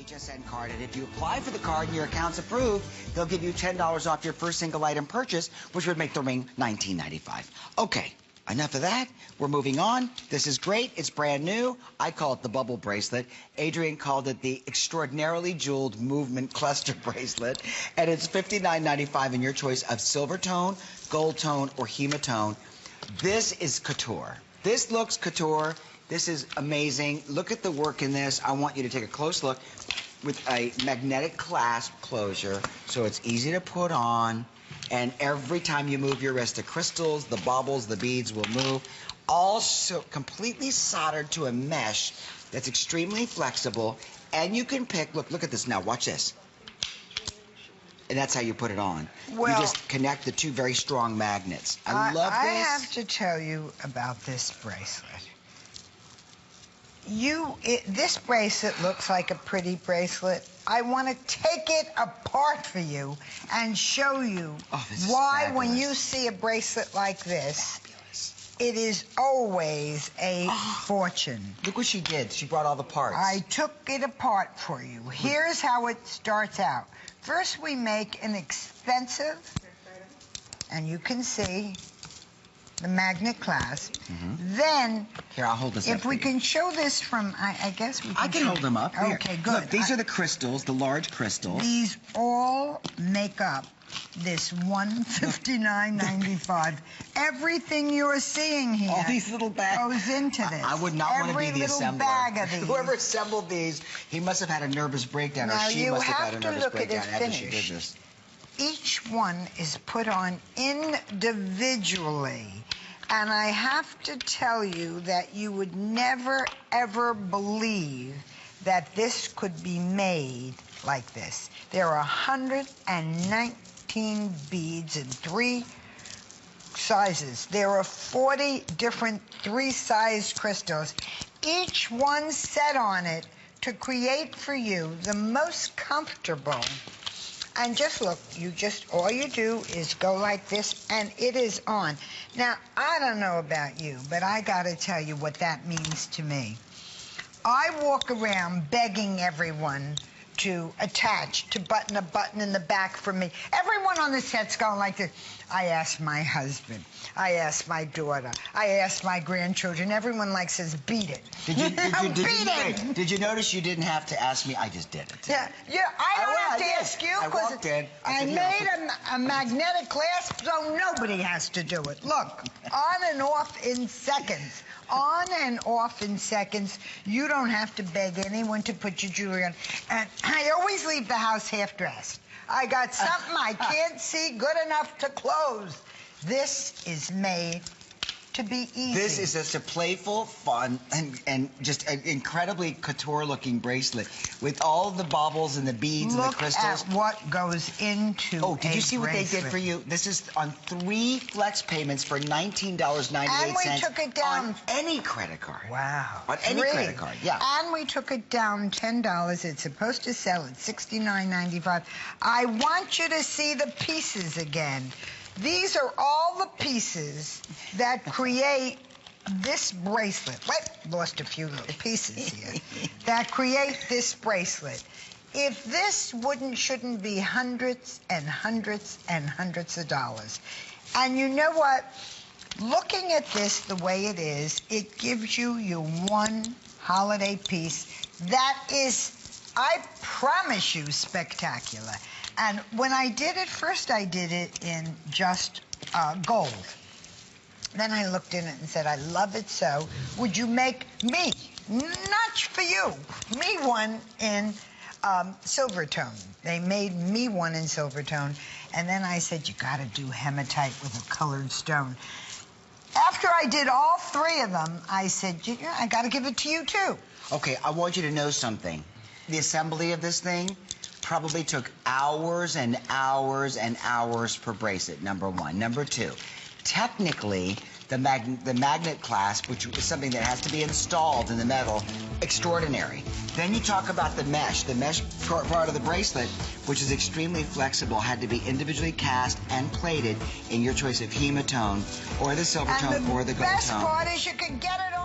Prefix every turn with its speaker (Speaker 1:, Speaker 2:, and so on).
Speaker 1: HSN card, and if you apply for the card and your account's approved, they'll give you $10 off your first single item purchase, which would make the ring $19.95. Okay, enough of that. We're moving on. This is great. It's brand new. I call it the bubble bracelet. Adrienne called it the Extraordinarily Jeweled Movement Cluster Bracelet, and it's $59.95 in your choice of silver tone, gold tone, or hematone. This is couture. This looks couture. This is amazing. Look at the work in this. I want you to take a close look with a magnetic clasp closure so it's easy to put on. And every time you move your wrist, the crystals, the baubles, the beads will move. Also completely soldered to a mesh that's extremely flexible. And you can pick, look at this now, watch this. And that's how you put it on.
Speaker 2: Well,
Speaker 1: you just connect the two very strong magnets. I love this.
Speaker 2: I have to tell you about this bracelet. This bracelet looks like a pretty bracelet. I want to take it apart for you and show you why when you see a bracelet like this, it is always a fortune.
Speaker 1: Look what she did. She brought all the parts.
Speaker 2: I took it apart for you. Here's how it starts out. First, we make an expensive, and you can see the magnet clasp. Then,
Speaker 1: here, I'll hold this
Speaker 2: if we can show this from, I guess we can.
Speaker 1: I can hold them up. Here.
Speaker 2: Okay, good.
Speaker 1: Look, these are the crystals, the large crystals.
Speaker 2: These all make up this $159.95. Everything you're seeing here,
Speaker 1: all these little bags
Speaker 2: goes into this.
Speaker 1: I would not want to be the assembler.
Speaker 2: Bag of these.
Speaker 1: Whoever assembled these, he must have had a nervous breakdown, or she must have had a nervous breakdown after she did this.
Speaker 2: Each one is put on individually. And I have to tell you that you would never, ever believe that this could be made like this. There are 119 beads in 3 sizes. There are 40 different 3-sized crystals, each one set on it to create for you the most comfortable. And just look, all you do is go like this, and it is on. Now, I don't know about you, but I gotta tell you what that means to me. I walk around begging everyone to attach, to button a button in the back for me. Everyone on the set's going like this. I asked my husband. I asked my daughter. I asked my grandchildren. Everyone like says, beat it.
Speaker 1: Did you notice you didn't have to ask me? I just did it.
Speaker 2: Yeah, I don't have to ask you.
Speaker 1: I walked in.
Speaker 2: I made a magnetic clasp so nobody has to do it. Look, on and off in seconds. On and off in seconds. You don't have to beg anyone to put your jewelry on. And I always leave the house half-dressed. I got something I can't see good enough to close. This is made to be easy.
Speaker 1: This is just a playful, fun, and just an incredibly couture-looking bracelet with all the baubles and the beads and the crystals.
Speaker 2: Look at what goes into
Speaker 1: Oh, did you see what they did for you? This is on 3 flex payments for $19.98.
Speaker 2: And we took it down
Speaker 1: on any credit card.
Speaker 2: Wow.
Speaker 1: On any credit card, yeah.
Speaker 2: And we took it down $10. It's supposed to sell at $69.95. I want you to see the pieces again. These are all the pieces that create this bracelet. Lost a few little pieces here. That create this bracelet. If this shouldn't be hundreds and hundreds and hundreds of dollars. And you know what? Looking at this the way it is, it gives you your one holiday piece that is, I promise you, spectacular. And when I did it, first I did it in just gold. Then I looked in it and said, I love it so. Would you make me, not for you, me one in silver tone? They made me one in silver tone. And then I said, you gotta do hematite with a colored stone. After I did all 3 of them, I said, I gotta give it to you too.
Speaker 1: Okay, I want you to know something. The assembly of this thing probably took hours and hours and hours per bracelet, number 1. Number 2, technically, the magnet clasp, which is something that has to be installed in the metal, extraordinary. Then you talk about the mesh. The mesh part of the bracelet, which is extremely flexible, had to be individually cast and plated in your choice of hematone or the silver tone or the gold tone.
Speaker 2: And the best part is you can get it